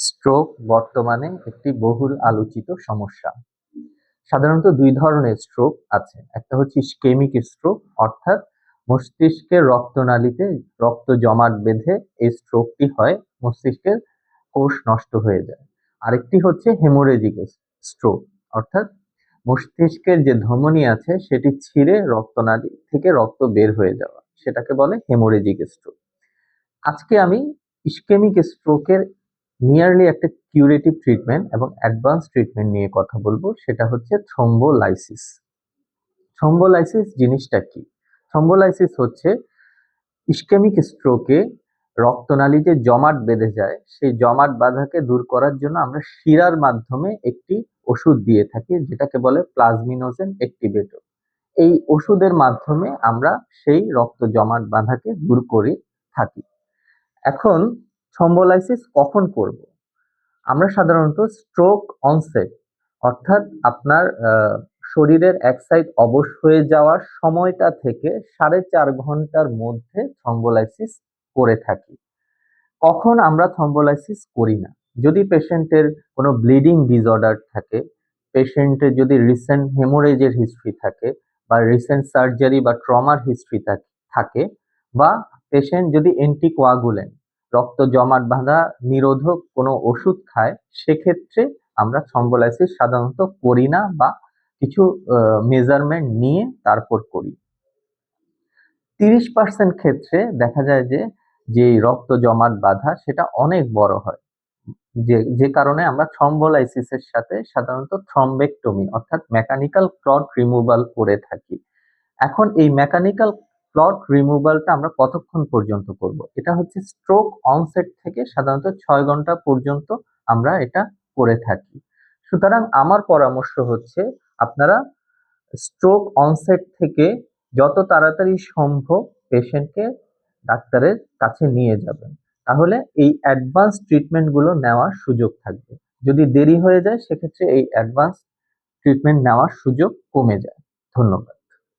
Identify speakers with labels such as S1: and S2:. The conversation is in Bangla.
S1: স্ট্রোক বর্তমানে একটি বহুল আলোচিত সমস্যা। সাধারণত দুই ধরনের স্ট্রোক আছে। একটা হচ্ছে ইসকেমিক স্ট্রোক, অর্থাৎ মস্তিষ্কের রক্তনালীতে রক্ত জমাট বেঁধে এই স্ট্রোকটি হয়, মস্তিষ্কের কোষ নষ্ট হয়ে যায়। আরেকটি হচ্ছে হেমোরেজিক স্ট্রোক, অর্থাৎ মস্তিষ্কের যে ধমনী আছে সেটি ছিঁড়ে রক্তনালী থেকে রক্ত বের হয়ে যাওয়া, সেটাকে বলে হেমোরেজিক স্ট্রোক। আজকে আমি ইসকেমিক স্ট্রোকের নিয়ারলি একটা কিউরেটিভ ট্রিটমেন্ট এবং অ্যাডভান্স ট্রিটমেন্ট নিয়ে কথা বলবো, সেটা হচ্ছে থ্রোম্বোলাইসিস। থ্রোম্বোলাইসিস জিনিসটা কি? থ্রোম্বোলাইসিস হচ্ছে ইসকেমিক স্ট্রোকে রক্তনালীতে জমাট বেঁধে যায়, সেই জমাট বাঁধাকে দূর করার জন্য আমরা শিরার মাধ্যমে একটি ওষুধ দিয়ে থাকি, যেটাকে বলে প্লাজমিনোজেন অ্যাক্টিভেটর। এই ওষুধের মাধ্যমে আমরা সেই রক্ত জমাট বাঁধাকে দূর করে থাকি। এখন থ্রোম্বোলাইসিস কখন করব? আমরা সাধারণত স্ট্রোক অনসেট, অর্থাৎ আপনার শরীরের এক সাইড অবশ হয়ে যাওয়ার সময়টা থেকে 4.5 ঘন্টার মধ্যে থ্রোম্বোলাইসিস করে থাকি। কখন আমরা থ্রোম্বোলাইসিস করি না? যদি পেশেন্টের কোনো ব্লিডিং ডিসঅর্ডার থাকে, পেশেন্টের যদি রিসেন্ট হেমোরেজের হিস্ট্রি থাকে, বা রিসেন্ট সার্জারি বা ট্রমার হিস্ট্রি থাকে, বা পেশেন্ট যদি অ্যান্টিকোয়াগুলেন্ট রক্ত জমাট বাঁধা নিরোধক কোনো ওষুধ খায়, সেক্ষেত্রে আমরা থ্রোম্বোলাইসিস সাধারণত করি না, বা কিছু মেজারমেন্ট নিয়ে তারপর করি। 30% ক্ষেত্রে দেখা যায় যে রক্ত জমাট বাঁধা সেটা অনেক বড় হয়, যে কারণে আমরা থ্রোম্বোলাইসিসের সাথে সাধারণত থ্রম্বেক্টমি অর্থাৎ মেকানিক্যাল ক্লট রিমুভাল করে থাকি। এখন এই মেকানিক্যাল ক্লট রিমুভালটা আমরা কতক্ষণ পর্যন্ত করব? এটা হচ্ছে স্ট্রোক অনসেট থেকে সাধারণত 6 ঘন্টা পর্যন্ত আমরা এটা করে থাকি। সুতরাং আমার পরামর্শ হচ্ছে আপনারা স্ট্রোক অনসেট থেকে যত তাড়াতাড়ি সম্ভব পেশেন্টকে ডাক্তারের কাছে নিয়ে যাবেন, তাহলে এই অ্যাডভান্স ট্রিটমেন্টগুলো নেওয়ার সুযোগ থাকবে। যদি দেরি হয়ে যায় সেক্ষেত্রে এই অ্যাডভান্স ট্রিটমেন্ট নেওয়ার সুযোগ কমে যায়। ধন্যবাদ।